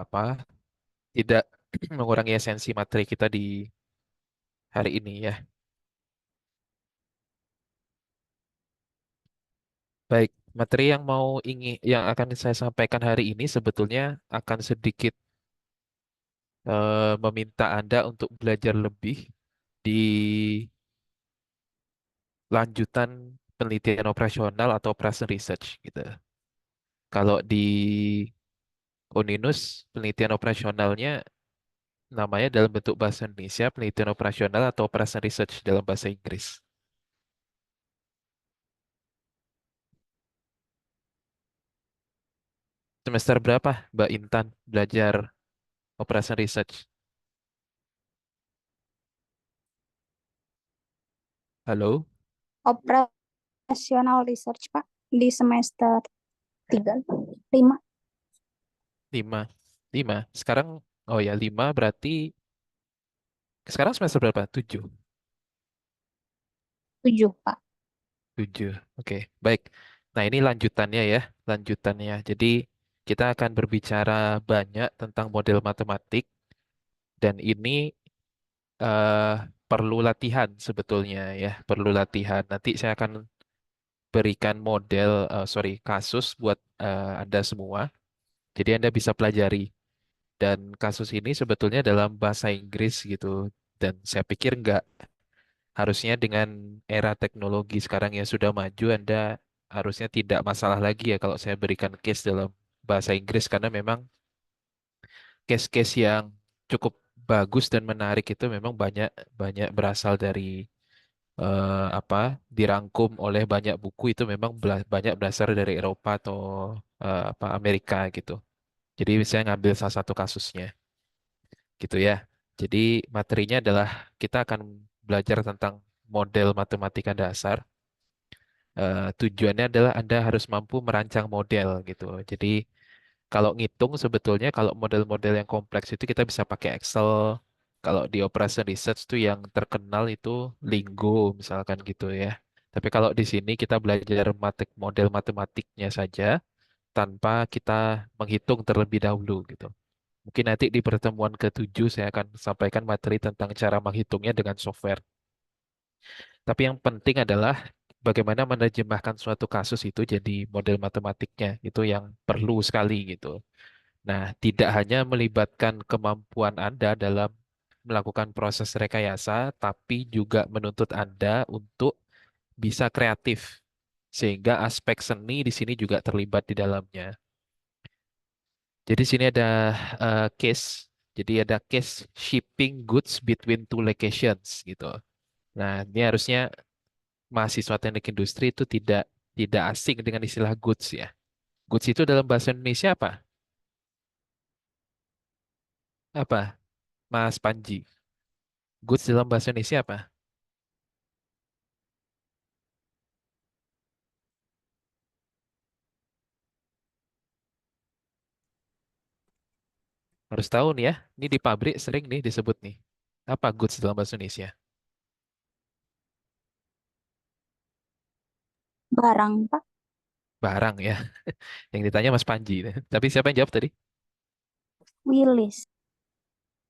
apa tidak mengurangi esensi materi kita di hari ini ya. Baik, materi yang akan saya sampaikan hari ini sebetulnya akan sedikit meminta Anda untuk belajar lebih di lanjutan penelitian operasional atau operation research gitu. Kalau di Uninus penelitian operasionalnya namanya dalam bentuk bahasa Indonesia penelitian operasional atau operation research dalam bahasa Inggris. Semester berapa Mbak Intan belajar operation research? Halo? Operational research, Pak, di semester 3, 5, Lima. Lima. Sekarang, oh ya, lima berarti sekarang semester berapa? Tujuh. 7, Pak. Tujuh. Oke, baik. Nah, ini lanjutannya ya. Lanjutannya. Jadi, kita akan berbicara banyak tentang model matematik. Dan ini eh, perlu latihan sebetulnya ya. Perlu latihan. Nanti saya akan berikan kasus buat Anda semua. Jadi, Anda bisa pelajari. Dan kasus ini sebetulnya dalam bahasa Inggris gitu. Dan saya pikir nggak harusnya dengan era teknologi sekarang yang sudah maju, Anda harusnya tidak masalah lagi ya kalau saya berikan case dalam bahasa Inggris karena memang case-case yang cukup bagus dan menarik itu memang banyak banyak berasal dari apa dirangkum oleh banyak buku itu memang banyak berasal dari Eropa atau apa Amerika gitu. Jadi saya ngambil salah satu kasusnya gitu ya. Jadi materinya adalah kita akan belajar tentang model matematika dasar. Tujuannya adalah Anda harus mampu merancang model gitu. Jadi kalau ngitung sebetulnya kalau model-model yang kompleks itu kita bisa pakai Excel. Kalau di Operation Research tuh yang terkenal itu Linggo misalkan gitu ya. Tapi kalau di sini kita belajar model matematiknya saja tanpa kita menghitung terlebih dahulu gitu. Mungkin nanti di pertemuan ketujuh saya akan sampaikan materi tentang cara menghitungnya dengan software. Tapi yang penting adalah bagaimana menerjemahkan suatu kasus itu jadi model matematiknya. Itu yang perlu sekali gitu. Nah, tidak hanya melibatkan kemampuan Anda dalam melakukan proses rekayasa, tapi juga menuntut Anda untuk bisa kreatif. Sehingga aspek seni di sini juga terlibat di dalamnya. Jadi sini ada case. Jadi ada case shipping goods between two locations gitu. Nah, ini harusnya mahasiswa teknik industri itu tidak asing dengan istilah goods ya. Goods itu dalam bahasa Indonesia apa? Apa, Mas Panji? Goods dalam bahasa Indonesia apa? Harus tahu nih ya. Ini di pabrik sering nih disebut nih. Apa goods dalam bahasa Indonesia? Barang, Pak. Barang ya. Yang ditanya Mas Panji. Tapi siapa yang jawab tadi? Willis.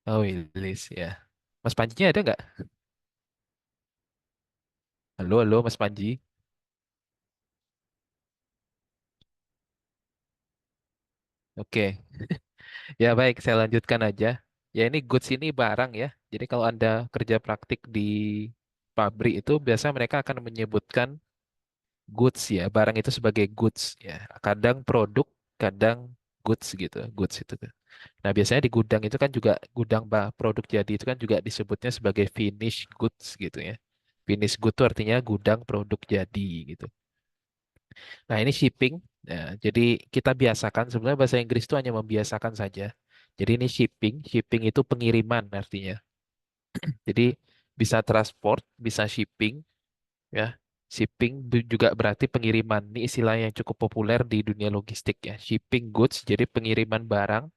Oh, Willis ya. Mas Panjinya ada nggak? Halo, halo Mas Panji. Oke. Ya baik, saya lanjutkan aja. Ya ini goods ini barang ya. Jadi kalau Anda kerja praktik di pabrik itu biasa mereka akan menyebutkan goods ya. Barang itu sebagai goods ya. Kadang produk, kadang goods gitu. Goods itu. Nah biasanya di gudang itu kan juga produk jadi itu kan juga disebutnya sebagai finish goods gitu ya. Finish good itu artinya gudang produk jadi gitu. Nah ini shipping. Ya, jadi kita biasakan sebenarnya bahasa Inggris itu hanya membiasakan saja. Jadi ini shipping, shipping itu pengiriman artinya. Jadi bisa transport, bisa shipping, ya. Shipping juga berarti pengiriman. Ini istilah yang cukup populer di dunia logistik ya. Shipping goods, jadi pengiriman barang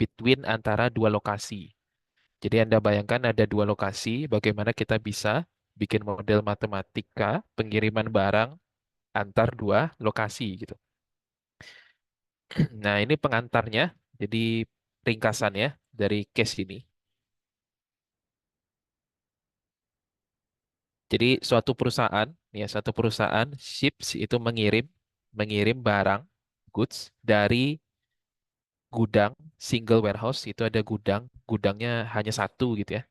between antara dua lokasi. Jadi Anda bayangkan ada dua lokasi, bagaimana kita bisa bikin model matematika pengiriman barang antar dua lokasi gitu. Nah, ini pengantarnya. Jadi ringkasan ya dari case ini. Jadi suatu perusahaan ships itu mengirim mengirim barang goods dari gudang single warehouse itu ada gudangnya hanya satu gitu ya,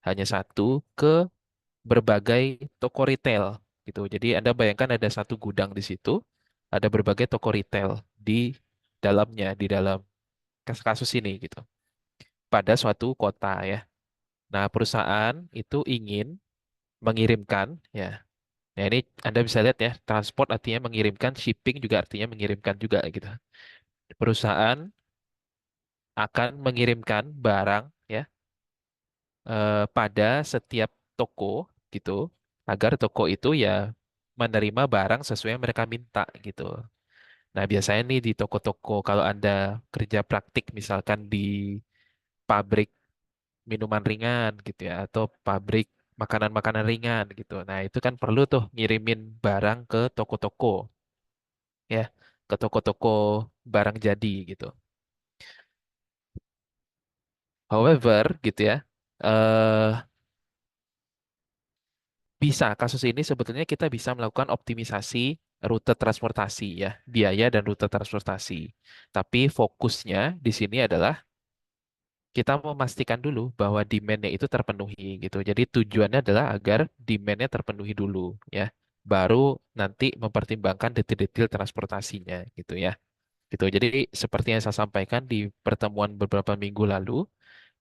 hanya satu ke berbagai toko retail gitu. Jadi Anda bayangkan ada satu gudang di situ, ada berbagai toko retail di dalamnya, di dalam kasus ini gitu. Pada suatu kota ya. Nah, perusahaan itu ingin mengirimkan ya. Nah, ini Anda bisa lihat ya, transport artinya mengirimkan, shipping juga artinya mengirimkan juga gitu. Perusahaan akan mengirimkan barang ya pada setiap toko gitu, agar toko itu ya menerima barang sesuai yang mereka minta gitu. Nah, biasanya nih di toko-toko kalau Anda kerja praktik misalkan di pabrik minuman ringan gitu ya atau pabrik makanan-makanan ringan gitu. Nah, itu kan perlu tuh ngirimin barang ke toko-toko ya, ke toko-toko barang jadi gitu. However, gitu ya. eh Bisa, kasus ini sebetulnya kita bisa melakukan optimisasi rute transportasi ya, biaya dan rute transportasi. Tapi fokusnya di sini adalah kita memastikan dulu bahwa demand-nya itu terpenuhi gitu. Jadi tujuannya adalah agar demand-nya terpenuhi dulu ya. Baru nanti mempertimbangkan detail-detail transportasinya gitu ya. Gitu. Jadi seperti yang saya sampaikan di pertemuan beberapa minggu lalu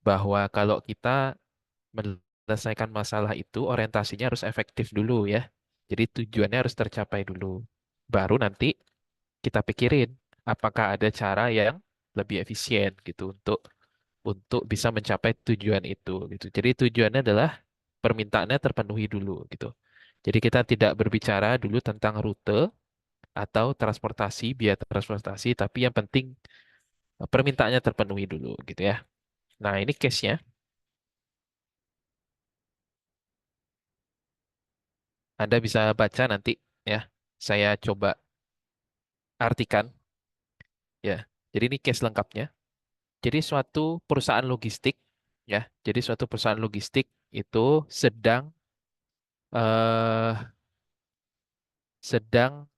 bahwa kalau kita menyelesaikan masalah itu orientasinya harus efektif dulu ya. Jadi tujuannya harus tercapai dulu. Baru nanti kita pikirin apakah ada cara yang lebih efisien gitu untuk bisa mencapai tujuan itu gitu. Jadi tujuannya adalah permintaannya terpenuhi dulu gitu. Jadi kita tidak berbicara dulu tentang rute atau transportasi, biaya transportasi, tapi yang penting permintaannya terpenuhi dulu gitu ya. Nah, ini case-nya. Anda bisa baca nanti ya. Saya coba artikan ya. Jadi ini case lengkapnya. Jadi suatu perusahaan logistik ya. Jadi suatu perusahaan logistik itu sedang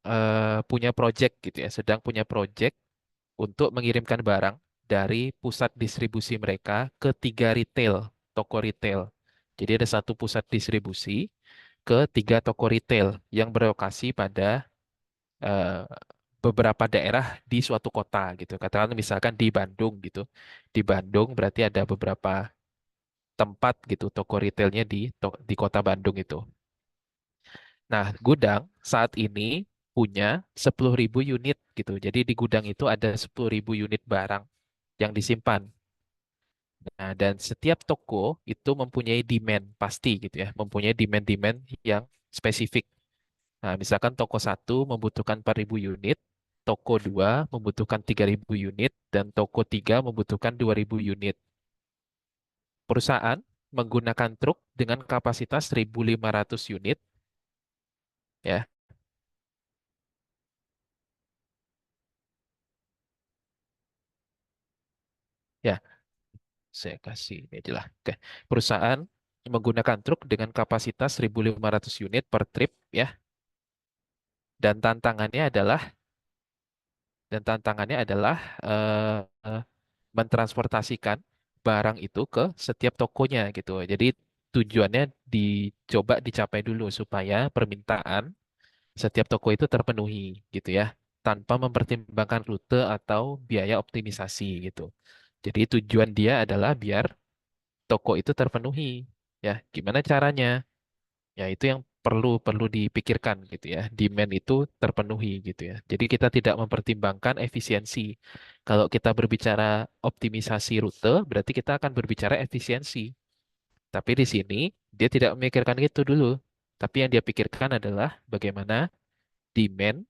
eh punya project gitu ya, sedang punya project untuk mengirimkan barang dari pusat distribusi mereka ke tiga toko retail. Jadi ada satu pusat distribusi ke tiga toko retail yang berlokasi pada eh, beberapa daerah di suatu kota gitu. Katakan misalkan di Bandung gitu. Di Bandung berarti ada beberapa tempat gitu toko retailnya di kota Bandung itu. Nah, gudang saat ini punya 10.000 unit gitu. Jadi di gudang itu ada 10.000 unit barang yang disimpan. Nah, dan setiap toko itu mempunyai demand pasti gitu ya, mempunyai demand-demand yang spesifik. Nah, misalkan toko satu membutuhkan 4.000 unit, toko 2 membutuhkan 3.000 unit, dan toko 3 membutuhkan 2.000 unit. Perusahaan menggunakan truk dengan kapasitas 1.500 unit, ya, ya, saya kasih ini aja lah. Oke. Perusahaan menggunakan truk dengan kapasitas 1.500 unit per trip, ya, dan tantangannya adalah eh, eh, mentransportasikan barang itu ke setiap tokonya gitu. Jadi tujuannya dicoba dicapai dulu supaya permintaan setiap toko itu terpenuhi gitu ya, tanpa mempertimbangkan rute atau biaya optimisasi gitu. Jadi tujuan dia adalah biar toko itu terpenuhi. Ya, gimana caranya? Ya, itu yang perlu perlu dipikirkan gitu ya. Demand itu terpenuhi gitu ya. Jadi kita tidak mempertimbangkan efisiensi. Kalau kita berbicara optimisasi rute, berarti kita akan berbicara efisiensi. Tapi di sini dia tidak memikirkan itu dulu. Tapi yang dia pikirkan adalah bagaimana demand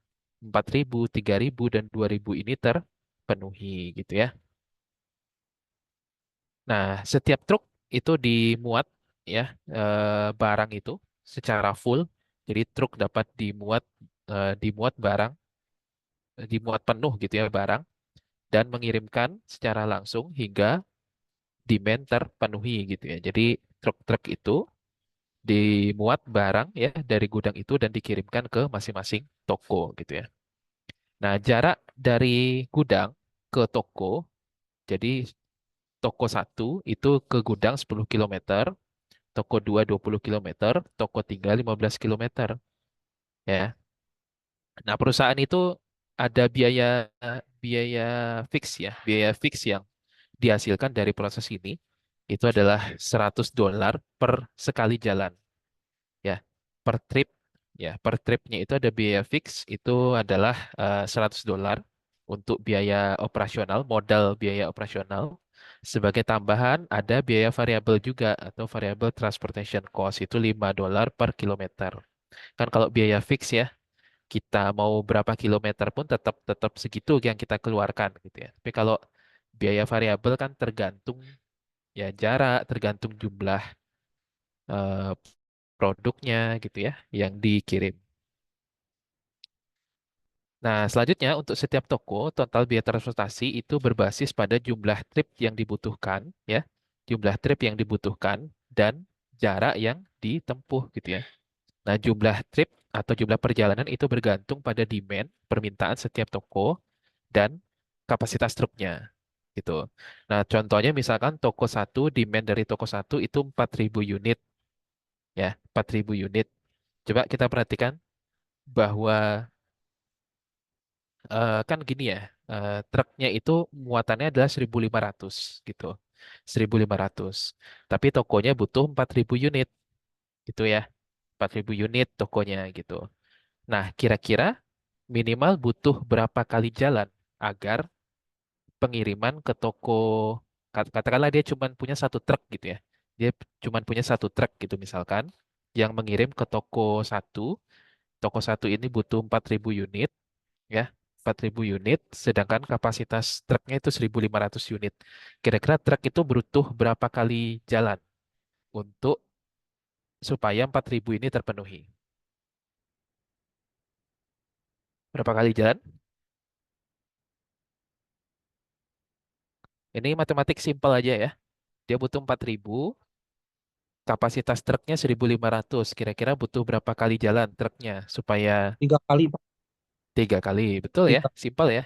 4.000, 3.000 dan 2.000 ini terpenuhi gitu ya. Nah, setiap truk itu dimuat ya barang itu secara full. Jadi truk dapat dimuat dimuat barang, dimuat penuh gitu ya barang dan mengirimkan secara langsung hingga demand terpenuhi gitu ya. Jadi truk-truk itu dimuat barang ya dari gudang itu dan dikirimkan ke masing-masing toko gitu ya. Nah, jarak dari gudang ke toko, jadi toko satu itu ke gudang 10 kilometer, toko 2 20 kilometer, toko 3 15 kilometer ya. Nah, perusahaan itu ada biaya fix ya, biaya fix yang dihasilkan dari proses ini itu adalah $100 per sekali jalan ya. Per trip ya, per tripnya itu ada biaya fix itu adalah $100 untuk biaya operasional, modal biaya operasional. Sebagai tambahan ada biaya variabel juga atau variable transportation cost itu $5 per kilometer. Kan kalau biaya fix ya kita mau berapa kilometer pun tetap tetap segitu yang kita keluarkan gitu ya. Tapi kalau biaya variabel kan tergantung ya jarak, tergantung jumlah eh, produknya gitu ya yang dikirim. Nah, selanjutnya untuk setiap toko total biaya transportasi itu berbasis pada jumlah trip yang dibutuhkan ya, jumlah trip yang dibutuhkan dan jarak yang ditempuh gitu ya. Nah, jumlah trip atau jumlah perjalanan itu bergantung pada demand, permintaan setiap toko dan kapasitas truknya gitu. Nah, contohnya misalkan toko satu, demand dari toko satu itu 4.000 unit ya, 4.000 unit. Coba kita perhatikan bahwa kan gini ya, truknya itu muatannya adalah 1.500 gitu. 1.500. Tapi tokonya butuh 4.000 unit gitu ya. 4.000 unit tokonya gitu. Nah, kira-kira minimal butuh berapa kali jalan agar pengiriman ke toko, katakanlah dia cuma punya satu truk gitu ya. Dia cuma punya satu truk gitu misalkan, yang mengirim ke toko satu ini butuh 4.000 unit ya. 4.000 unit, sedangkan kapasitas truknya itu 1.500 unit. Kira-kira truk itu butuh berapa kali jalan untuk supaya 4.000 ini terpenuhi? Berapa kali jalan? Ini matematik simpel aja ya. Dia butuh 4.000, kapasitas truknya 1.500. Kira-kira butuh berapa kali jalan truknya supaya 3 kali, Pak. 3 kali? Betul ya? Tiga. Simpel ya?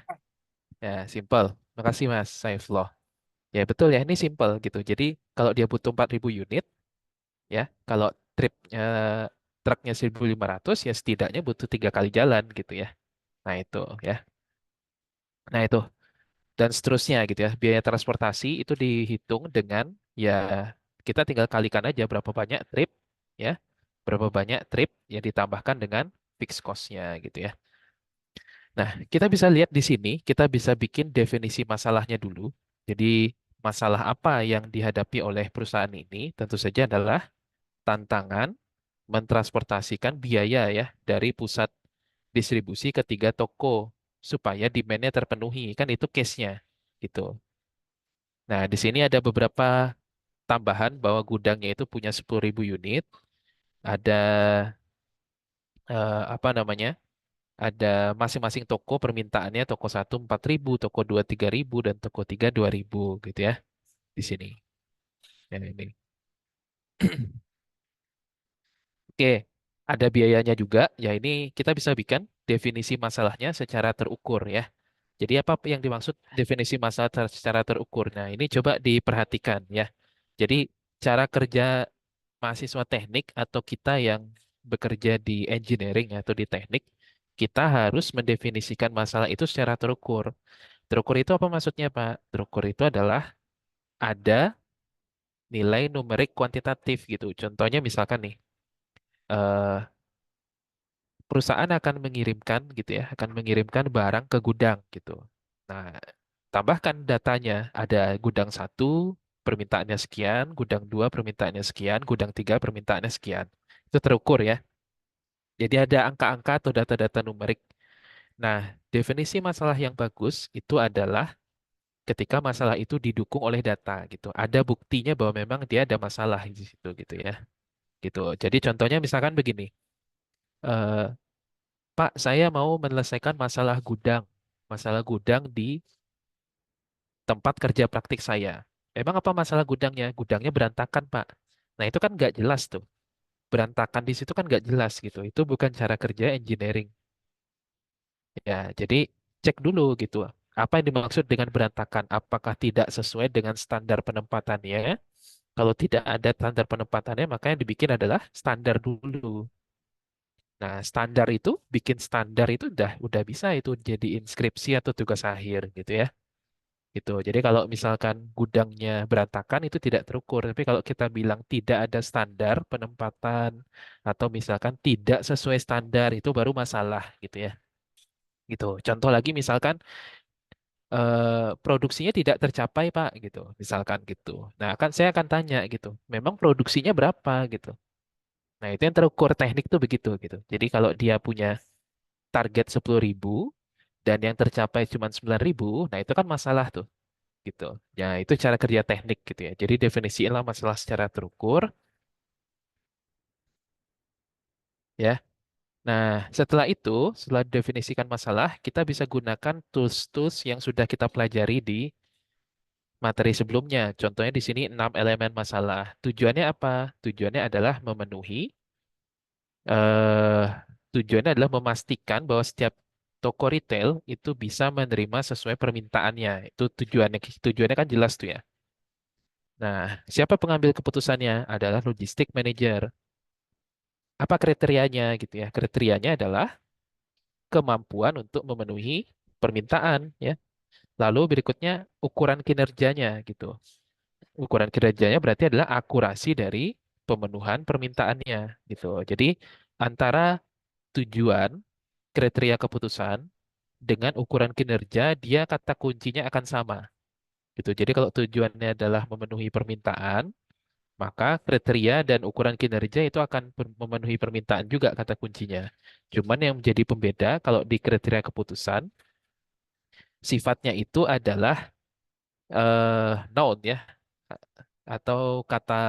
Ya, simpel. Makasih Mas Saifullah. Ya, betul ya. Ini simpel gitu. Jadi, kalau dia butuh 4.000 unit, ya, kalau tripnya truknya 1.500, ya setidaknya butuh 3 kali jalan gitu ya. Nah, itu ya. Nah, itu. Dan seterusnya gitu ya. Biaya transportasi itu dihitung dengan ya kita tinggal kalikan aja berapa banyak trip ya. Berapa banyak trip yang ditambahkan dengan fixed cost-nya gitu ya. Nah, kita bisa lihat di sini, kita bisa bikin definisi masalahnya dulu. Jadi, masalah apa yang dihadapi oleh perusahaan ini tentu saja adalah tantangan mentransportasikan biaya ya dari pusat distribusi ke tiga toko supaya demand-nya terpenuhi. Kan itu case-nya gitu. Nah, di sini ada beberapa tambahan bahwa gudangnya itu punya 10.000 unit, ada apa namanya? Ada masing-masing toko permintaannya toko satu 4.000, toko 2 3.000 dan toko 3 2.000 gitu ya di sini. Ya, ini. Oke, ada biayanya juga. Ya ini kita bisa bikin definisi masalahnya secara terukur ya. Jadi apa yang dimaksud definisi masalah secara terukur? Nah, ini coba diperhatikan ya. Jadi cara kerja mahasiswa teknik atau kita yang bekerja di engineering atau di teknik, kita harus mendefinisikan masalah itu secara terukur. Terukur itu apa maksudnya, Pak? Terukur itu adalah ada nilai numerik kuantitatif gitu. Contohnya misalkan nih, eh, perusahaan akan mengirimkan gitu ya, akan mengirimkan barang ke gudang gitu. Nah, tambahkan datanya, ada gudang satu permintaannya sekian, gudang dua permintaannya sekian, gudang tiga permintaannya sekian. Itu terukur ya. Jadi ada angka-angka atau data-data numerik. Nah, definisi masalah yang bagus itu adalah ketika masalah itu didukung oleh data gitu. Ada buktinya bahwa memang dia ada masalah di situ gitu ya. Gitu. Jadi contohnya misalkan begini, eh, Pak, saya mau menyelesaikan masalah gudang di tempat kerja praktik saya. Emang apa masalah gudangnya? Gudangnya berantakan, Pak. Nah, itu kan nggak jelas tuh. Berantakan di situ kan nggak jelas gitu. Itu bukan cara kerja engineering. Ya, jadi cek dulu gitu. Apa yang dimaksud dengan berantakan? Apakah tidak sesuai dengan standar penempatannya? Kalau tidak ada standar penempatannya, maka yang dibikin adalah standar dulu. Nah, standar itu, bikin standar itu udah bisa itu jadi inskripsi atau tugas akhir gitu ya. Gitu. Jadi kalau misalkan gudangnya berantakan itu tidak terukur. Tapi kalau kita bilang tidak ada standar penempatan atau misalkan tidak sesuai standar itu baru masalah gitu ya. Gitu. Contoh lagi misalkan produksinya tidak tercapai Pak gitu. Misalkan gitu. Nah, kan saya akan tanya gitu. Memang produksinya berapa gitu. Nah, itu yang terukur teknik tuh begitu gitu. Jadi kalau dia punya target 10.000 dan yang tercapai cuma 9.000, nah itu kan masalah tuh gitu. Ya, itu cara kerja teknik gitu ya. Jadi definisilah masalah secara terukur ya. Nah, setelah itu, setelah definisikan masalah, kita bisa gunakan tools-tools yang sudah kita pelajari di materi sebelumnya. Contohnya di sini 6 elemen masalah. Tujuannya apa? Tujuannya adalah eh tujuannya adalah memastikan bahwa setiap toko retail itu bisa menerima sesuai permintaannya. Itu tujuannya kan jelas tuh ya. Nah, siapa pengambil keputusannya? Adalah logistik manager. Apa kriterianya gitu ya? Kriterianya adalah kemampuan untuk memenuhi permintaan ya. Lalu berikutnya ukuran kinerjanya gitu. Ukuran kinerjanya berarti adalah akurasi dari pemenuhan permintaannya gitu. Jadi antara tujuan, kriteria keputusan dengan ukuran kinerja dia kata kuncinya akan sama gitu. Jadi kalau tujuannya adalah memenuhi permintaan, maka kriteria dan ukuran kinerja itu akan memenuhi permintaan juga kata kuncinya. Cuman yang menjadi pembeda kalau di kriteria keputusan, sifatnya itu adalah noun ya, atau kata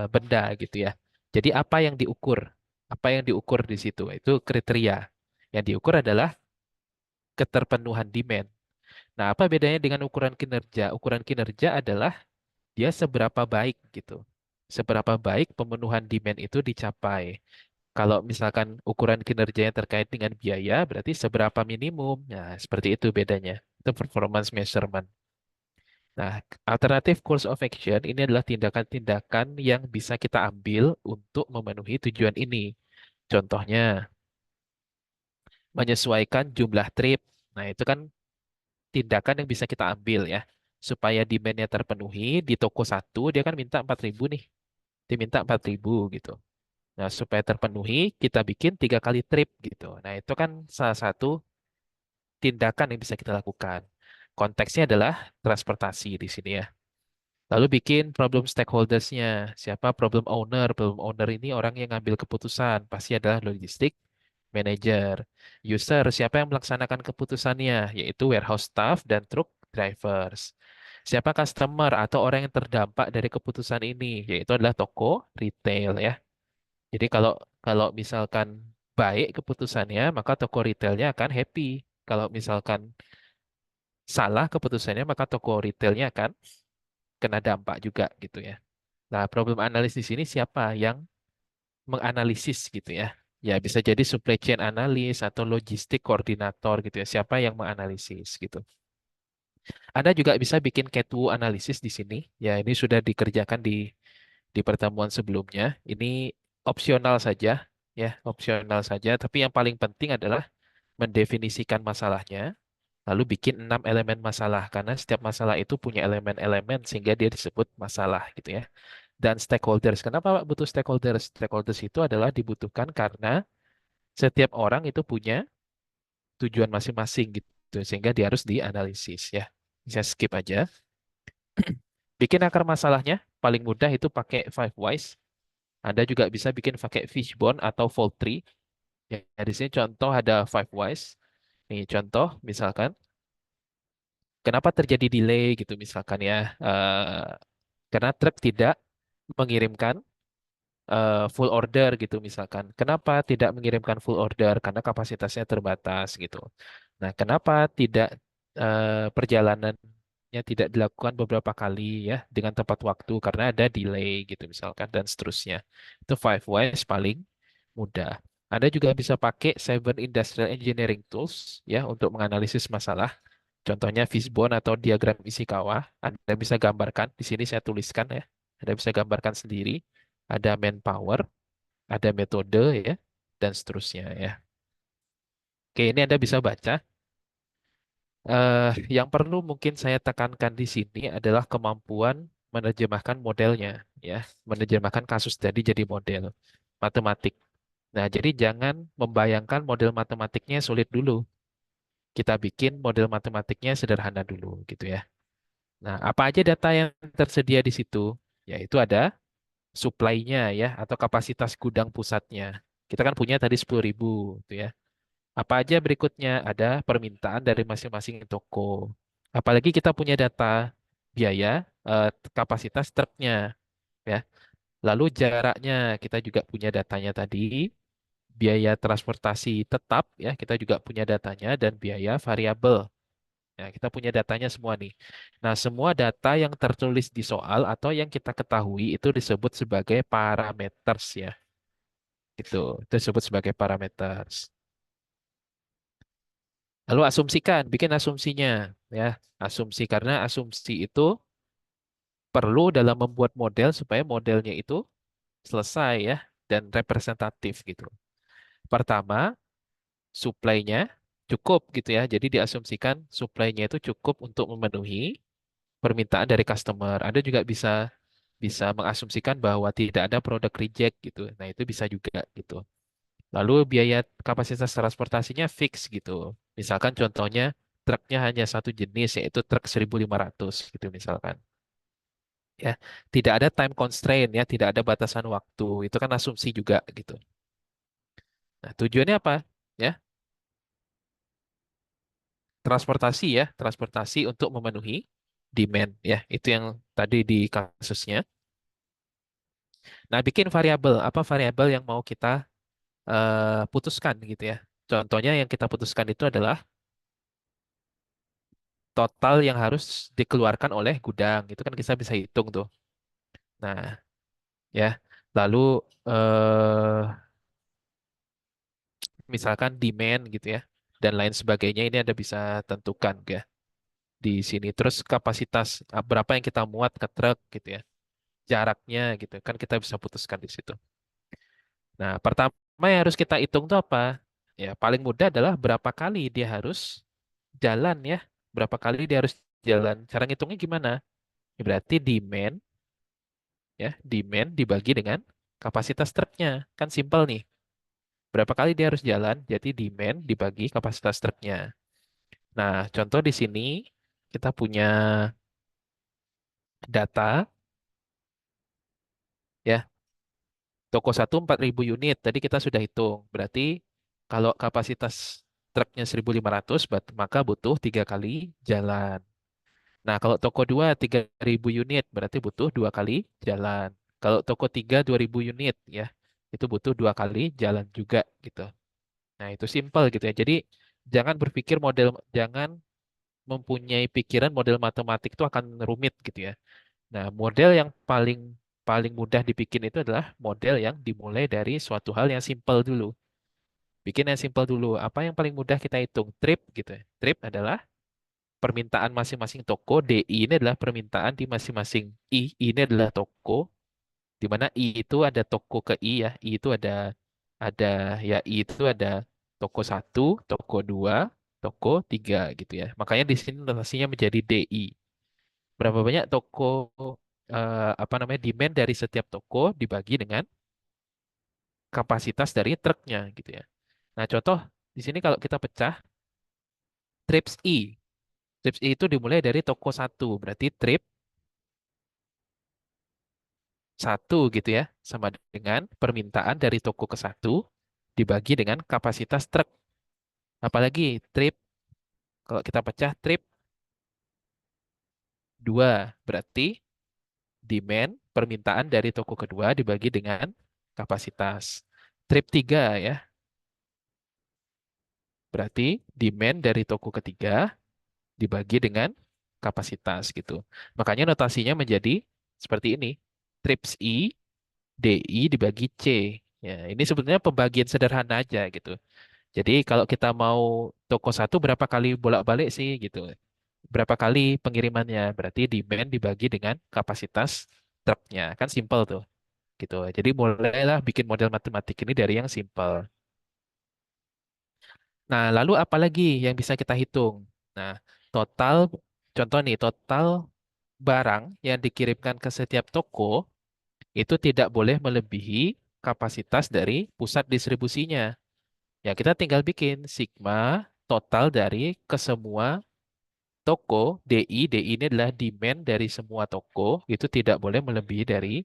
benda gitu ya. Jadi apa yang diukur? Apa yang diukur di situ? Itu kriteria. Yang diukur adalah keterpenuhan demand. Nah, apa bedanya dengan ukuran kinerja? Ukuran kinerja adalah dia seberapa baik gitu. Seberapa baik pemenuhan demand itu dicapai. Kalau misalkan ukuran kinerjanya terkait dengan biaya, berarti seberapa minimum. Nah, seperti itu bedanya. Itu performance measurement. Nah, alternatif course of action ini adalah tindakan-tindakan yang bisa kita ambil untuk memenuhi tujuan ini. Contohnya, menyesuaikan jumlah trip. Nah, itu kan tindakan yang bisa kita ambil ya. Supaya demand-nya terpenuhi, di toko satu dia kan minta 4.000 nih. Dia minta 4.000 gitu. Nah, supaya terpenuhi, kita bikin 3 kali trip gitu. Nah, itu kan salah satu tindakan yang bisa kita lakukan. Konteksnya adalah transportasi di sini ya. Lalu bikin problem stakeholders-nya. Siapa problem owner? Problem owner ini orang yang ngambil keputusan. Pasti adalah logistik manager. User, siapa yang melaksanakan keputusannya? Yaitu warehouse staff dan truck drivers. Siapa customer atau orang yang terdampak dari keputusan ini? Yaitu adalah toko retail ya. Jadi kalau kalau misalkan baik keputusannya, maka toko retailnya akan happy. Kalau misalkan salah keputusannya, maka toko retailnya akan kena dampak juga gitu ya. Nah, problem analis di sini siapa yang menganalisis gitu ya. Ya, bisa jadi supply chain analis atau logistik koordinator gitu ya. Siapa yang menganalisis gitu. Anda juga bisa bikin CATWO analisis di sini. Ya, ini sudah dikerjakan di pertemuan sebelumnya. Ini opsional saja ya, opsional saja. Tapi yang paling penting adalah mendefinisikan masalahnya, lalu bikin 6 elemen masalah karena setiap masalah itu punya elemen-elemen sehingga dia disebut masalah gitu ya. Dan stakeholders. Kenapa Pak butuh stakeholders? Stakeholders itu adalah dibutuhkan karena setiap orang itu punya tujuan masing-masing gitu, sehingga dia harus dianalisis ya. Bisa skip aja. Bikin akar masalahnya paling mudah itu pakai five whys. Anda juga bisa bikin pakai fishbone atau fault tree. Ya, di sini contoh ada five whys. Nih contoh misalkan kenapa terjadi delay gitu misalkan ya. Karena truk tidak mengirimkan full order gitu misalkan. Kenapa tidak mengirimkan full order? Karena kapasitasnya terbatas gitu. Nah, kenapa tidak perjalanan truknya tidak dilakukan beberapa kali ya dengan tepat waktu karena ada delay gitu misalkan dan seterusnya. Itu five whys paling mudah. Anda juga bisa pakai Seven Industrial Engineering Tools ya untuk menganalisis masalah. Contohnya fishbone atau diagram Ishikawa. Anda bisa gambarkan, di sini saya tuliskan ya. Anda bisa gambarkan sendiri. Ada manpower, ada metode ya, dan seterusnya ya. Oke, ini Anda bisa baca. Yang perlu mungkin saya tekankan di sini adalah kemampuan menerjemahkan modelnya, ya, menerjemahkan kasus tadi jadi model matematik. Nah, jadi jangan membayangkan model matematiknya sulit dulu. Kita bikin model matematiknya sederhana dulu, gitu ya. Nah, apa aja data yang tersedia di situ? Yaitu ada supply-nya ya, atau kapasitas gudang pusatnya. Kita kan punya tadi 10.000, gitu ya. Apa aja berikutnya? Ada permintaan dari masing-masing toko. Apalagi kita punya data biaya, kapasitas truknya, ya. Lalu jaraknya, kita juga punya datanya tadi. Biaya transportasi tetap, ya, kita juga punya datanya dan biaya variabel. Ya, kita punya datanya semua nih. Nah, semua data yang tertulis di soal atau yang kita ketahui itu disebut sebagai parameters ya. Itu disebut sebagai parameters. Lalu asumsikan, bikin asumsinya ya. Asumsi karena asumsi itu perlu dalam membuat model supaya modelnya itu selesai ya dan representatif gitu. Pertama, supply-nya cukup gitu ya. Jadi diasumsikan supply-nya itu cukup untuk memenuhi permintaan dari customer. Anda juga bisa bisa mengasumsikan bahwa tidak ada produk reject gitu. Nah, itu bisa juga gitu. Lalu biaya kapasitas transportasinya fix gitu. Misalkan contohnya truknya hanya satu jenis yaitu truk 1.500 gitu misalkan. Ya, tidak ada time constraint ya, tidak ada batasan waktu. Itu kan asumsi juga gitu. Nah, tujuannya apa? Ya, transportasi ya, transportasi untuk memenuhi demand ya. Itu yang tadi di kasusnya. Nah, bikin variabel. Apa variabel yang mau kita putuskan gitu ya. Contohnya yang kita putuskan itu adalah total yang harus dikeluarkan oleh gudang. Itu kan kita bisa hitung tuh. Nah, ya. Lalu eh misalkan demand gitu ya dan lain sebagainya ini Anda bisa tentukan ya di sini. Terus kapasitas berapa yang kita muat ke truk gitu ya. Jaraknya gitu kan kita bisa putuskan di situ. Nah, pertama yang harus kita hitung tuh apa? Ya, paling mudah adalah berapa kali dia harus jalan ya. Berapa kali dia harus jalan. Cara ngitungnya gimana? Ya, berarti demand dibagi dengan kapasitas truknya. Kan simpel nih. Berapa kali dia harus jalan, jadi demand dibagi kapasitas truknya. Nah, contoh di sini kita punya data ya, toko satu 4.000 unit. Tadi kita sudah hitung. Berarti kalau kapasitas truknya 1.500, maka butuh 3 kali jalan. Nah, kalau toko 2 3.000 unit, berarti butuh 2 kali jalan. Kalau toko 3 2.000 unit ya, itu butuh 2 kali jalan juga gitu. Nah, itu simpel gitu ya. Jadi jangan mempunyai pikiran model matematik itu akan rumit gitu ya. Nah, model yang paling paling mudah dibikin itu adalah model yang dimulai dari suatu hal yang simpel dulu. Bikin yang simpel dulu. Apa yang paling mudah kita hitung? Trip gitu ya. Trip adalah permintaan masing-masing toko. DI ini adalah permintaan di masing-masing. I ini adalah toko. Di mana I itu ada toko ke I ya. I itu ada ya I itu ada toko satu, toko dua, toko tiga gitu ya. Makanya di sini notasinya menjadi DI. Berapa banyak toko apa namanya demand dari setiap toko dibagi dengan kapasitas dari truknya gitu ya. Nah, contoh di sini kalau kita pecah trips I. Trips I itu dimulai dari toko satu, berarti trip satu gitu ya, sama dengan permintaan dari toko ke satu dibagi dengan kapasitas truk. Apalagi trip, kalau kita pecah trip 2 berarti demand, permintaan dari toko kedua dibagi dengan kapasitas. Trip 3 ya, berarti demand dari toko ketiga dibagi dengan kapasitas gitu. Makanya notasinya menjadi seperti ini. Trips I, DI dibagi C. Ya, ini sebetulnya pembagian sederhana aja gitu. Jadi kalau kita mau toko satu berapa kali bolak-balik sih gitu. Berapa kali pengirimannya? Berarti demand dibagi dengan kapasitas truknya. Kan simple tuh gitu. Jadi mulailah bikin model matematik ini dari yang simple. Nah, lalu apa lagi yang bisa kita hitung? Nah, total, contoh nih, total barang yang dikirimkan ke setiap toko itu tidak boleh melebihi kapasitas dari pusat distribusinya. Ya, kita tinggal bikin sigma total dari ke semua toko, DI ini adalah demand dari semua toko, itu tidak boleh melebihi dari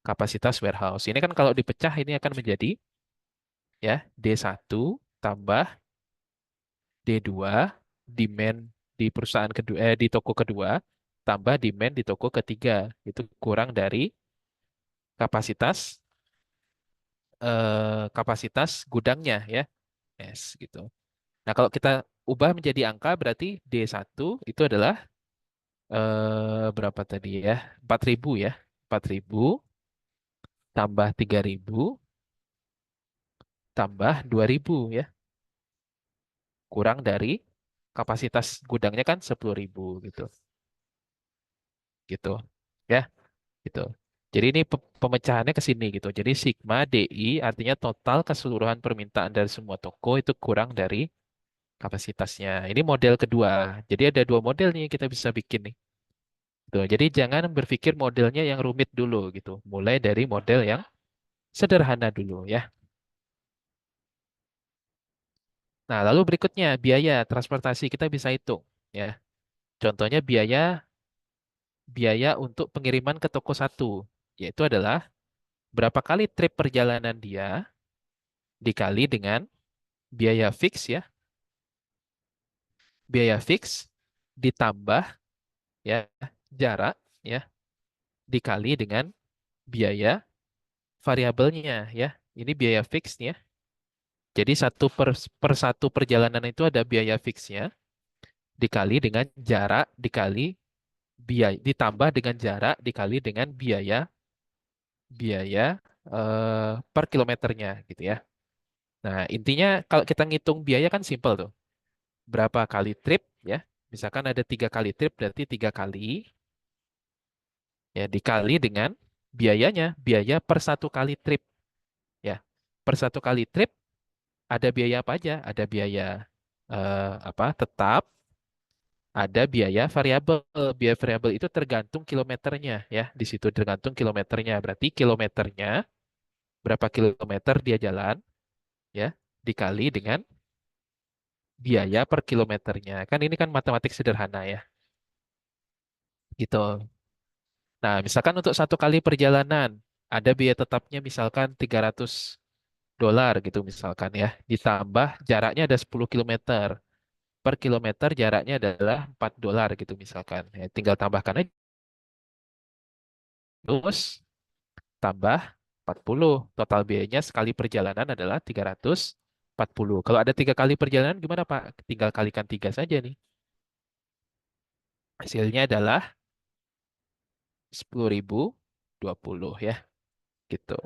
kapasitas warehouse. Ini kan kalau dipecah ini akan menjadi ya D1 tambah D2 demand di perusahaan kedua di toko kedua tambah demand di toko ketiga. Itu kurang dari kapasitas kapasitas gudangnya ya. Yes, gitu. Nah, kalau kita ubah menjadi angka berarti D1 itu adalah berapa tadi ya? 4.000 ya. 4.000 tambah 3.000 tambah 2.000 ya. Kurang dari kapasitas gudangnya kan 10.000 gitu. Gitu. Ya, gitu. Jadi ini pemecahannya ke sini gitu. Jadi sigma DI artinya total keseluruhan permintaan dari semua toko itu kurang dari kapasitasnya. Ini model kedua. Jadi ada dua model nih yang kita bisa bikin nih. Tuh, jadi jangan berpikir modelnya yang rumit dulu gitu. Mulai dari model yang sederhana dulu ya. Nah, lalu berikutnya biaya transportasi kita bisa hitung ya. Contohnya biaya untuk pengiriman ke toko satu, yaitu adalah berapa kali trip perjalanan dia dikali dengan biaya fix ya, biaya fix ditambah ya jarak ya dikali dengan biaya variabelnya ya. Ini biaya fix ya. Jadi per satu perjalanan itu ada biaya fixnya dikali dengan jarak dikali biaya ditambah dengan jarak dikali dengan biaya biaya per kilometernya gitu ya. Nah, intinya kalau kita ngitung biaya kan simple tuh. Berapa kali trip ya? Misalkan ada 3 kali trip berarti 3 kali ya dikali dengan biayanya, biaya per 1 kali trip ya. Per 1 kali trip ada biaya apa aja? Ada biaya apa? Tetap, ada biaya variabel. Biaya variabel itu tergantung kilometernya ya. Di situ tergantung kilometernya. Berarti kilometernya berapa kilometer dia jalan ya dikali dengan biaya per kilometernya. Kan ini kan matematik sederhana ya. Gitu. Nah, misalkan untuk 1 kali perjalanan ada biaya tetapnya misalkan $300 gitu misalkan ya. Ditambah jaraknya ada 10 kilometer. Per kilometer jaraknya adalah $4 gitu misalkan. Ya, tinggal tambahkan aja. Terus tambah 40. Total biayanya sekali perjalanan adalah 340. Kalau ada 3 kali perjalanan gimana Pak? Tinggal kalikan 3 saja nih. Hasilnya adalah 10.020 ya. Gitu.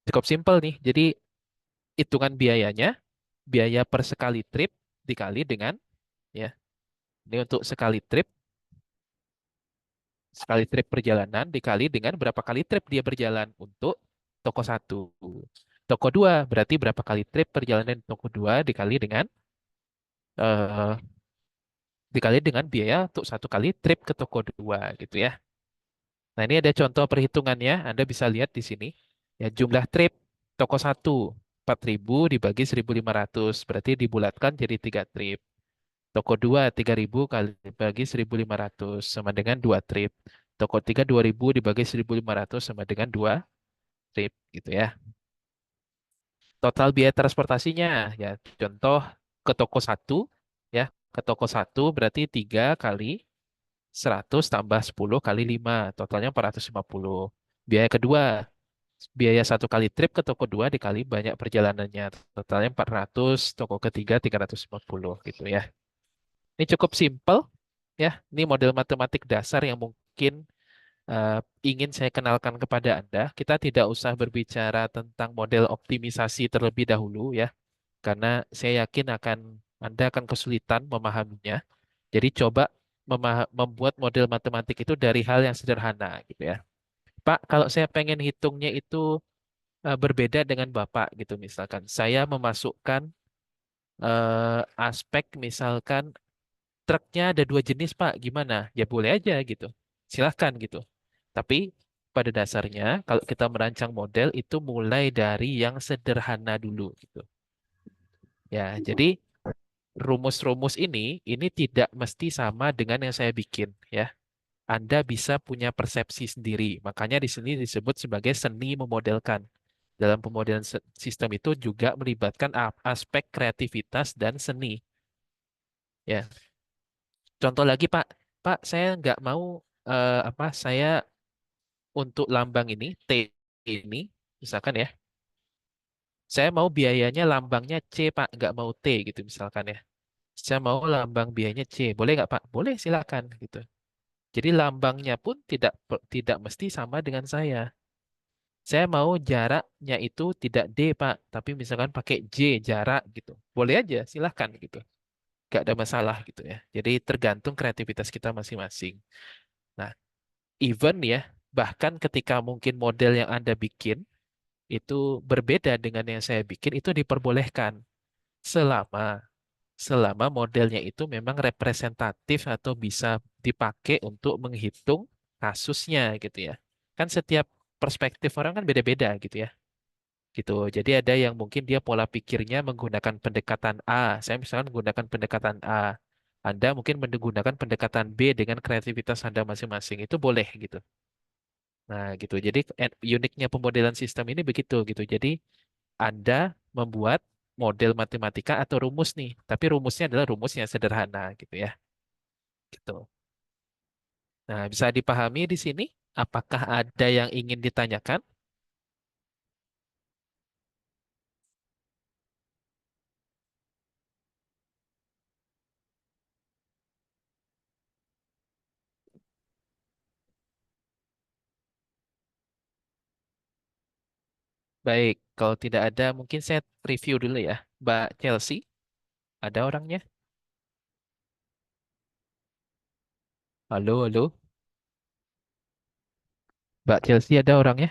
Cukup simpel nih. Jadi hitungan biayanya, biaya per sekali trip dikali dengan ya. Ini untuk sekali trip perjalanan dikali dengan berapa kali trip dia berjalan untuk toko satu. Toko dua berarti berapa kali trip perjalanan toko dua eh, dikali dengan biaya untuk 1 kali trip ke toko dua gitu ya. Nah, ini ada contoh perhitungannya. Anda bisa lihat di sini. Ya, jumlah trip toko satu 4.000 dibagi 1.500 berarti dibulatkan jadi 3 trip. Toko 2 3.000 kali bagi 1.500 sama dengan 2 trip. Toko 3 2.000 dibagi 1.500 sama dengan 2 trip gitu ya. Total biaya transportasinya ya contoh ke toko satu ya ke toko satu berarti 3 kali 100 tambah 10 kali 5 totalnya 450. Biaya kedua biaya 1 kali trip ke toko 2 dikali banyak perjalanannya totalnya 400 toko ketiga 350 gitu ya. Ini cukup simple ya. Ini model matematik dasar yang mungkin eh, ingin saya kenalkan kepada Anda. Kita tidak usah berbicara tentang model optimisasi terlebih dahulu ya, karena saya yakin Anda akan kesulitan memahaminya. Jadi coba membuat model matematik itu dari hal yang sederhana gitu ya. Pak, kalau saya pengen hitungnya itu berbeda dengan Bapak gitu misalkan. Saya memasukkan aspek misalkan truknya ada dua jenis Pak, gimana? Ya boleh aja gitu. Silahkan gitu. Tapi pada dasarnya kalau kita merancang model itu mulai dari yang sederhana dulu gitu. Ya, jadi rumus-rumus ini tidak mesti sama dengan yang saya bikin ya. Anda bisa punya persepsi sendiri. Makanya di sini disebut sebagai seni memodelkan. Dalam pemodelan sistem itu juga melibatkan aspek kreativitas dan seni. Ya, contoh lagi Pak, Pak saya nggak mau apa saya untuk lambang ini T ini, misalkan ya, saya mau biayanya lambangnya C Pak, nggak mau T gitu misalkan ya. Saya mau lambang biayanya C, boleh nggak Pak? Boleh, silakan gitu. Jadi lambangnya pun tidak mesti sama dengan saya. Saya mau jaraknya itu tidak D, Pak, tapi misalkan pakai J jarak gitu. Boleh aja, silahkan gitu. Gak ada masalah gitu ya. Jadi tergantung kreativitas kita masing-masing. Nah, even ya, bahkan ketika mungkin model yang Anda bikin itu berbeda dengan yang saya bikin, itu diperbolehkan selama selama modelnya itu memang representatif atau bisa dipakai untuk menghitung kasusnya gitu ya. Kan setiap perspektif orang kan beda-beda gitu ya. Gitu. Jadi ada yang mungkin dia pola pikirnya menggunakan pendekatan A. Saya misalkan menggunakan pendekatan A. Anda mungkin menggunakan pendekatan B dengan kreativitas Anda masing-masing. Itu boleh gitu. Nah, gitu. Jadi uniknya pemodelan sistem ini begitu gitu. Jadi Anda membuat model matematika atau rumus nih, tapi rumusnya adalah rumus yang sederhana gitu ya. Gitu. Nah, bisa dipahami di sini? Apakah ada yang ingin ditanyakan? Baik, kalau tidak ada, mungkin saya review dulu ya. Mbak Chelsea, ada orangnya? Halo, halo. Mbak Chelsea ada orangnya?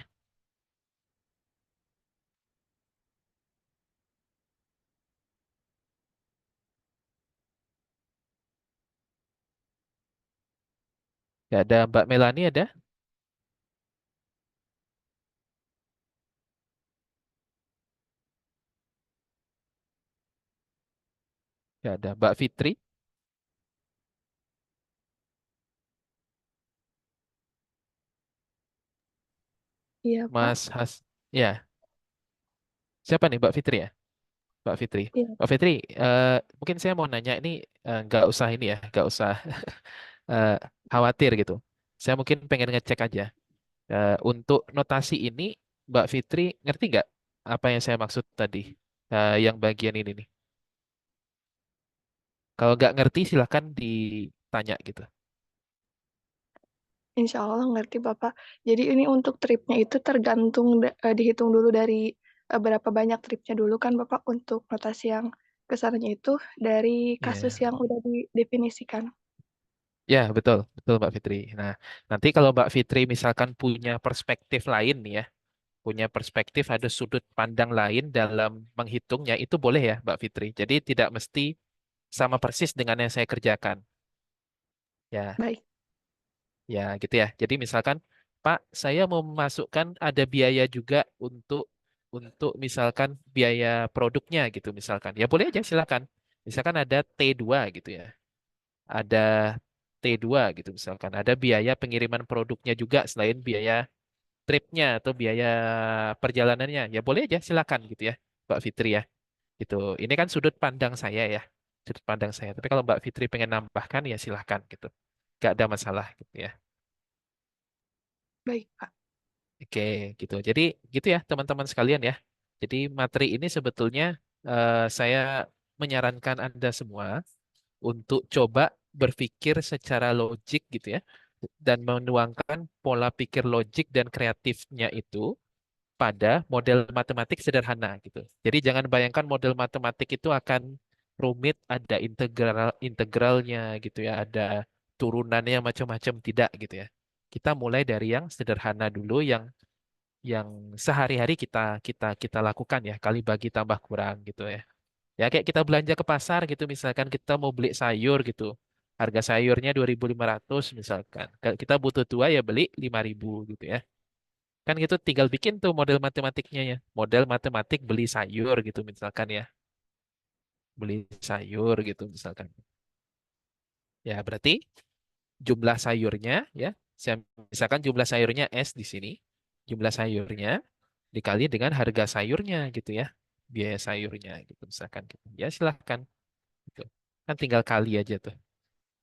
Tidak ada. Mbak Melani ada? Tidak ada. Mbak Fitri? Iya, Pak. Mas Has? Ya, siapa nih Mbak Fitri ya? Mbak Fitri. Iya. Mbak Fitri, mungkin saya mau nanya ini nggak usah ini ya, nggak usah eh, khawatir gitu. Saya mungkin pengen ngecek aja. Untuk notasi ini, Mbak Fitri ngerti nggak apa yang saya maksud tadi? Yang bagian ini nih. Kalau nggak ngerti, silahkan ditanya gitu. Insya Allah ngerti Bapak. Jadi ini untuk tripnya itu tergantung dihitung dulu dari berapa banyak tripnya dulu kan Bapak untuk notasi yang kesannya itu dari kasus Iya. yang udah didefinisikan. Ya, betul, betul Mbak Fitri. Nah, nanti kalau Mbak Fitri misalkan punya perspektif lain nih ya, punya perspektif ada sudut pandang lain dalam menghitungnya, itu boleh ya Mbak Fitri. Jadi tidak mesti sama persis dengan yang saya kerjakan. Ya, Baik. ya gitu ya. Jadi misalkan, Pak, saya mau memasukkan ada biaya juga untuk misalkan biaya produknya gitu misalkan. Ya boleh aja silakan. Misalkan ada T2 gitu ya. Ada T2 gitu misalkan. Ada biaya pengiriman produknya juga selain biaya tripnya atau biaya perjalanannya. Ya boleh aja silakan gitu ya, Mbak Fitri ya. Gitu. Ini kan sudut pandang saya ya. Sudut pandang saya. Tapi kalau Mbak Fitri pengen nambahkan ya silahkan gitu. Gak ada masalah gitu ya. Baik, Pak. Oke, gitu. Jadi gitu ya teman-teman sekalian ya. Jadi materi ini sebetulnya saya menyarankan Anda semua untuk coba berpikir secara logik gitu ya, dan menuangkan pola pikir logik dan kreatifnya itu pada model matematik sederhana gitu. Jadi jangan bayangkan model matematik itu akan rumit, ada integralnya gitu ya, ada turunannya macam-macam, tidak gitu ya. Kita mulai dari yang sederhana dulu, yang sehari-hari kita kita kita lakukan ya, kali bagi tambah kurang gitu ya. Ya kayak kita belanja ke pasar gitu, misalkan kita mau beli sayur gitu. Harga sayurnya 2.500 misalkan. Kalau kita butuh dua ya beli 5.000 gitu ya. Kan gitu tinggal bikin tuh model matematiknya ya. Model matematik beli sayur gitu misalkan ya. Beli sayur gitu misalkan. Ya berarti jumlah sayurnya ya. Misalkan jumlah sayurnya S di sini. Jumlah sayurnya dikali dengan harga sayurnya gitu ya. Biaya sayurnya gitu misalkan gitu. Ya silahkan gitu. Kan tinggal kali aja tuh.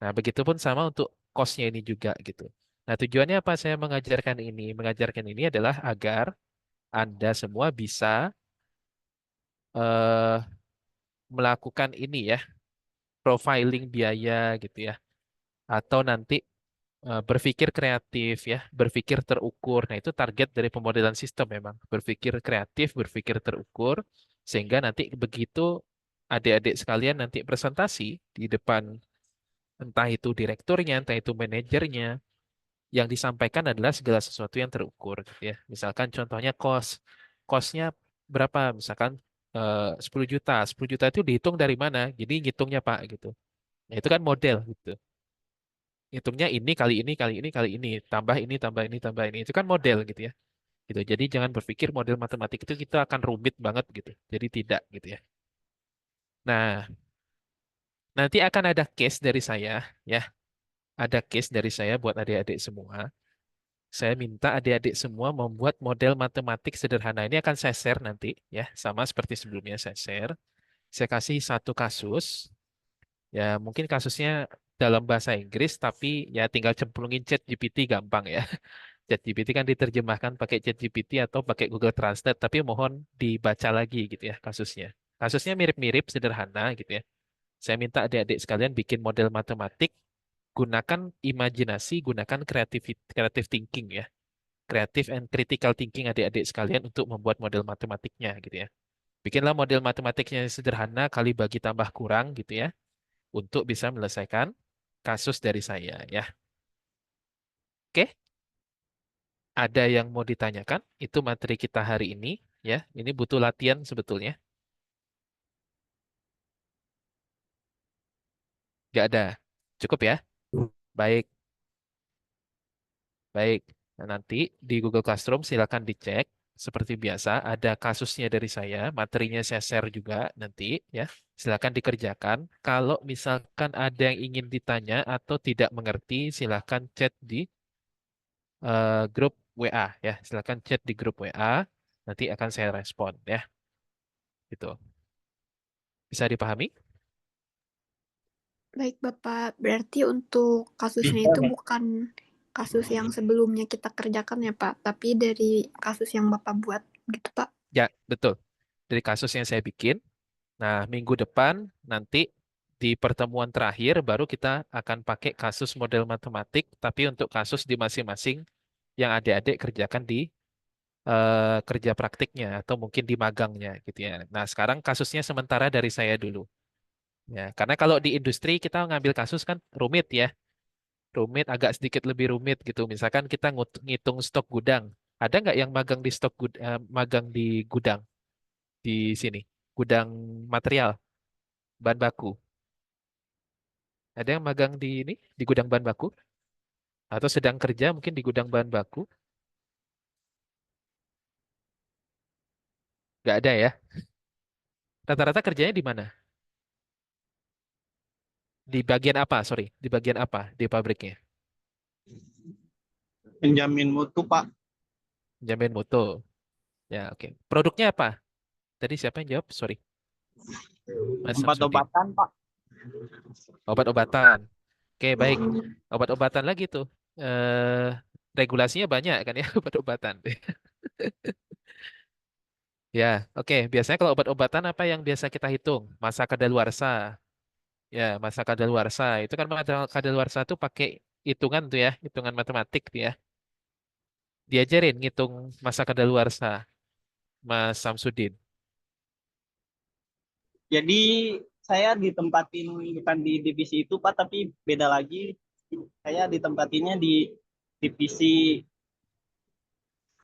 Nah, begitupun sama untuk cost-nya ini juga gitu. Nah, tujuannya apa saya mengajarkan ini? Mengajarkan ini adalah agar Anda semua bisa eh, melakukan ini ya, profiling biaya gitu ya. Atau nanti berpikir kreatif ya, berpikir terukur. Nah, itu target dari pemodelan sistem memang. Berpikir kreatif, berpikir terukur, sehingga nanti begitu adik-adik sekalian nanti presentasi di depan entah itu direkturnya, entah itu manajernya, yang disampaikan adalah segala sesuatu yang terukur gitu ya. Misalkan contohnya cost-nya berapa? Misalkan 10 juta. 10 juta itu dihitung dari mana? Jadi ngitungnya Pak gitu. Nah, itu kan model gitu. Hitungnya ini kali ini kali ini kali ini, tambah ini tambah ini tambah ini. Itu kan model gitu ya. Gitu. Jadi jangan berpikir model matematik itu kita akan rumit banget gitu. Jadi tidak gitu ya. Nah, nanti akan ada case dari saya ya. Ada case dari saya buat adik-adik semua. Saya minta adik-adik semua membuat model matematik sederhana. Ini akan saya share nanti ya, sama seperti sebelumnya saya share. Saya kasih satu kasus, ya mungkin kasusnya dalam bahasa Inggris, tapi ya tinggal cemplungin ChatGPT gampang ya. ChatGPT kan diterjemahkan pakai ChatGPT atau pakai Google Translate, tapi mohon dibaca lagi gitu ya kasusnya. Kasusnya mirip-mirip, sederhana gitu ya. Saya minta adik-adik sekalian bikin model matematik, gunakan imajinasi, gunakan creative thinking ya, creative and critical thinking adik-adik sekalian untuk membuat model matematiknya gitu ya. Bikinlah model matematiknya yang sederhana kali bagi tambah kurang gitu ya untuk bisa menyelesaikan kasus dari saya ya. Oke, ada yang mau ditanyakan? Itu materi kita hari ini ya. Ini butuh latihan sebetulnya. Nggak ada. Cukup ya? Baik, baik. Nah, nanti di Google Classroom silakan dicek. Seperti biasa, ada kasusnya dari saya, materinya saya share juga nanti ya. Silakan dikerjakan. Kalau misalkan ada yang ingin ditanya atau tidak mengerti, silakan chat di grup WA ya. Silakan chat di grup WA. Nanti akan saya respon ya. Gitu. Bisa dipahami? Baik, Bapak. Berarti untuk kasusnya itu bukan kasus yang sebelumnya kita kerjakan ya, Pak, tapi dari kasus yang Bapak buat gitu, Pak. Ya, betul. Dari kasus yang saya bikin. Nah, minggu depan nanti di pertemuan terakhir baru kita akan pakai kasus model matematik, tapi untuk kasus di masing-masing yang adik-adik kerjakan di kerja praktiknya atau mungkin di magangnya gitu ya. Nah, sekarang kasusnya sementara dari saya dulu. Ya, karena kalau di industri kita ngambil kasus kan rumit ya. Rumit, agak sedikit lebih rumit gitu. Misalkan kita ngitung stok gudang. Ada nggak yang magang di gudang di sini? Gudang material, bahan baku. Ada yang magang di ini, di gudang bahan baku? Atau sedang kerja mungkin di gudang bahan baku? Nggak ada ya. Rata-rata kerjanya di mana? Di bagian apa? Sorry, di bagian apa di pabriknya? Penjamin mutu, Pak. Jamin mutu. Ya, oke. Produknya apa? Tadi siapa yang jawab? Sorry, Mas Samsudin. Obat-obatan, Pak. Obat-obatan. Oke, baik. Obat-obatan lagi tuh. Eh, regulasinya banyak kan ya obat-obatan. Ya, oke. Biasanya kalau obat-obatan apa yang biasa kita hitung? Masa kadaluarsa. Ya, masa kadaluarsa. Itu kan masa kadaluarsa tuh pakai hitungan tuh ya, hitungan matematik tuh ya. Diajarin ngitung masa kadaluarsa, Mas Samsudin. Jadi saya ditempatin bukan di divisi itu Pak, tapi beda lagi. Saya ditempatinnya di divisi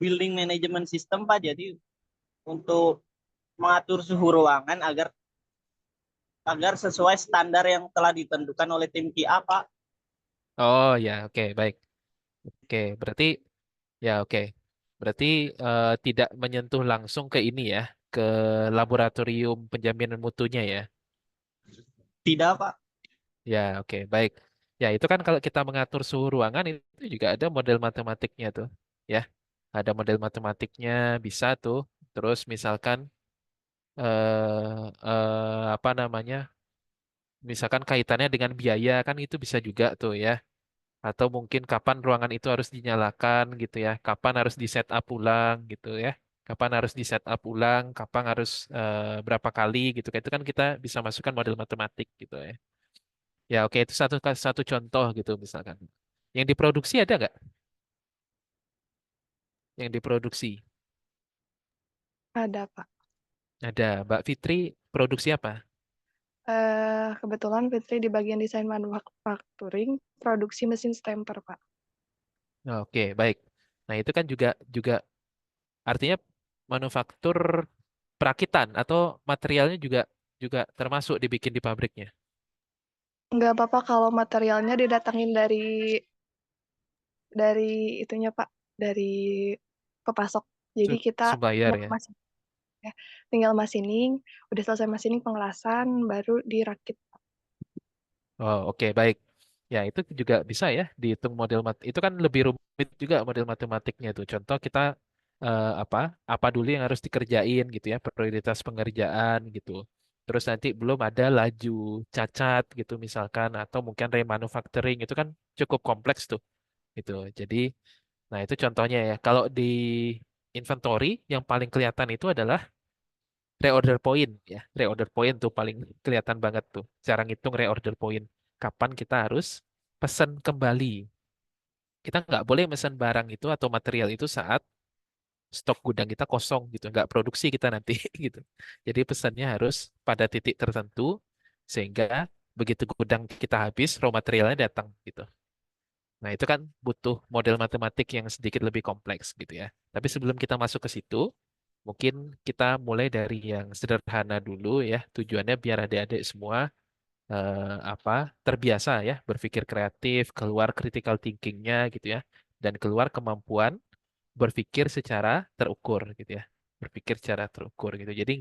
building management system Pak. Jadi untuk mengatur suhu ruangan agar agar sesuai standar yang telah ditentukan oleh tim QA Pak. Oh ya, oke, baik. Oke, berarti ya oke. Berarti tidak menyentuh langsung ke ini ya, ke laboratorium penjaminan mutunya ya. Tidak Pak. Ya, oke, baik. Ya, itu kan kalau kita mengatur suhu ruangan itu juga ada model matematiknya tuh, ya. Ada model matematiknya bisa tuh. Terus misalkan apa namanya? Misalkan kaitannya dengan biaya kan itu bisa juga tuh ya. Atau mungkin kapan ruangan itu harus dinyalakan gitu ya. Kapan harus di set up ulang gitu ya. Kapan harus di set up ulang, kapan harus berapa kali gitu. Itu kan kita bisa masukkan model matematik gitu ya. Ya oke itu satu satu contoh gitu misalkan. Yang diproduksi ada nggak? Yang diproduksi Ada, Pak. ada. Mbak Fitri produksi apa? Kebetulan Fitri di bagian desain manufacturing, produksi mesin stamper, Pak. Oke baik. Nah itu kan juga juga artinya manufaktur perakitan atau materialnya juga juga termasuk dibikin di pabriknya. Nggak apa-apa kalau materialnya didatangin dari itunya, Pak, dari pepasok. Jadi kita Supplier tinggal ya. masin ya, tinggal machining, udah selesai machining pengelasan, baru dirakit. Oh, oke, baik. Ya, itu juga bisa ya dihitung model itu kan lebih rumit juga model matematiknya tuh. Contoh kita apa? Apa dulu yang harus dikerjain gitu ya, prioritas pengerjaan gitu. Terus nanti belum ada laju cacat gitu misalkan atau mungkin remanufacturing itu kan cukup kompleks tuh gitu. Jadi, nah itu contohnya ya. Kalau di inventory yang paling kelihatan itu adalah reorder point ya. Reorder point tuh paling kelihatan banget tuh. Cara ngitung reorder point. Kapan kita harus pesan kembali. Kita nggak boleh pesan barang itu atau material itu saat stok gudang kita kosong gitu. Nggak produksi kita nanti gitu. Jadi pesannya harus pada titik tertentu sehingga begitu gudang kita habis, raw materialnya datang gitu. Nah, itu kan butuh model matematik yang sedikit lebih kompleks gitu ya. Tapi sebelum kita masuk ke situ, mungkin kita mulai dari yang sederhana dulu ya. Tujuannya biar adik-adik semua apa terbiasa ya berpikir kreatif, keluar critical thinkingnya gitu ya, dan keluar kemampuan berpikir secara terukur gitu ya. Berpikir secara terukur gitu. Jadi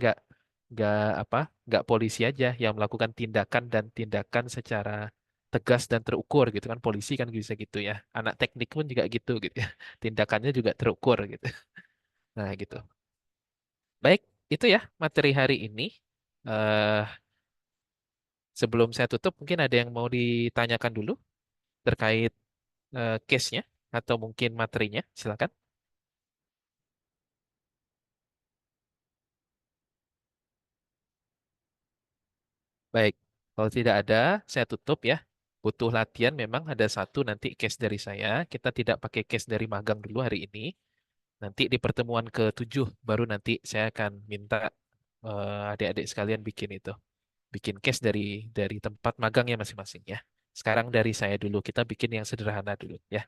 nggak apa nggak polisi aja yang melakukan tindakan dan tindakan secara tegas dan terukur gitu kan polisi kan bisa gitu ya. Anak teknik pun juga gitu ya. Tindakannya juga terukur gitu. Nah gitu. Baik, itu ya materi hari ini. eh Sebelum saya tutup, mungkin ada yang mau ditanyakan dulu terkait case-nya atau mungkin materinya. Silakan. Baik, kalau tidak ada, saya tutup ya. Butuh latihan memang ada satu nanti case dari saya. Kita tidak pakai case dari magang dulu hari ini. Nanti di pertemuan ke-7 baru nanti saya akan minta adik-adik sekalian bikin itu. Bikin case dari tempat magangnya masing-masing ya. Sekarang dari saya dulu, kita bikin yang sederhana dulu ya.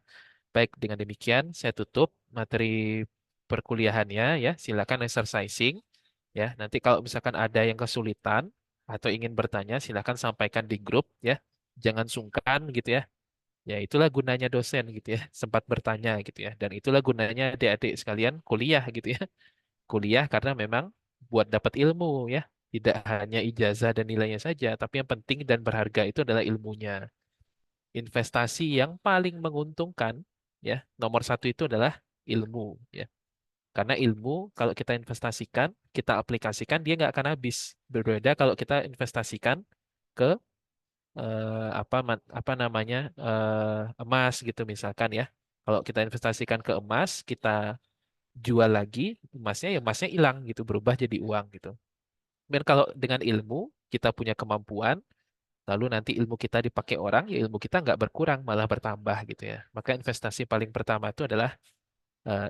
Baik, dengan demikian saya tutup materi perkuliahannya ya. Silakan exercising ya. Nanti kalau misalkan ada yang kesulitan atau ingin bertanya, silakan sampaikan di grup ya. Jangan sungkan gitu ya. Ya itulah gunanya dosen gitu ya, sempat bertanya gitu ya. Dan itulah gunanya adik-adik sekalian kuliah gitu ya. Kuliah karena memang buat dapat ilmu ya. Tidak hanya ijazah dan nilainya saja, tapi yang penting dan berharga itu adalah ilmunya. Investasi yang paling menguntungkan ya, nomor satu itu adalah ilmu ya. Karena ilmu kalau kita investasikan, kita aplikasikan dia nggak akan habis. Berbeda kalau kita investasikan ke apa namanya emas gitu misalkan ya. Kalau kita investasikan ke emas, kita jual lagi emasnya, ya emasnya hilang gitu, berubah jadi uang gitu. Dan kalau dengan ilmu kita punya kemampuan, lalu nanti ilmu kita dipakai orang, ya ilmu kita nggak berkurang, malah bertambah gitu ya. Maka investasi paling pertama itu adalah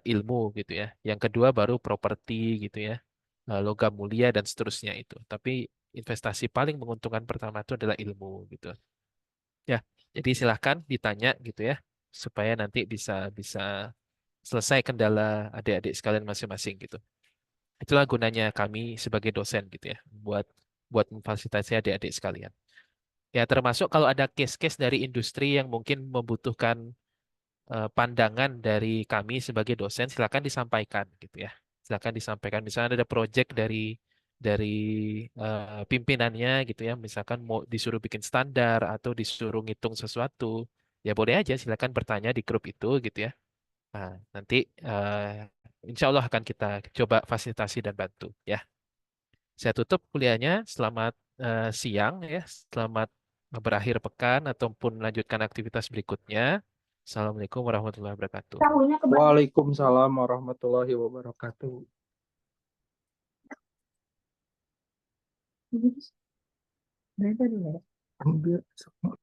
ilmu gitu ya. Yang kedua baru properti gitu ya, logam mulia dan seterusnya itu. Tapi investasi paling menguntungkan pertama itu adalah ilmu gitu. Ya, jadi silahkan ditanya gitu ya, supaya nanti bisa bisa selesai kendala adik-adik sekalian masing-masing gitu. Itulah gunanya kami sebagai dosen gitu ya, buat buat memfasilitasi adik-adik sekalian. Ya, termasuk kalau ada case-case dari industri yang mungkin membutuhkan pandangan dari kami sebagai dosen, silakan disampaikan gitu ya. Silakan disampaikan. Misalnya ada project dari pimpinannya gitu ya. Misalkan mau disuruh bikin standar atau disuruh ngitung sesuatu, ya boleh aja. Silakan bertanya di grup itu gitu ya. Nah, nanti insya Allah akan kita coba fasilitasi dan bantu ya. Saya tutup kuliahnya. Selamat siang ya. Selamat berakhir pekan ataupun melanjutkan aktivitas berikutnya. Assalamualaikum warahmatullahi wabarakatuh. Waalaikumsalam warahmatullahi wabarakatuh. Berapa dulu ya? Hampir sama.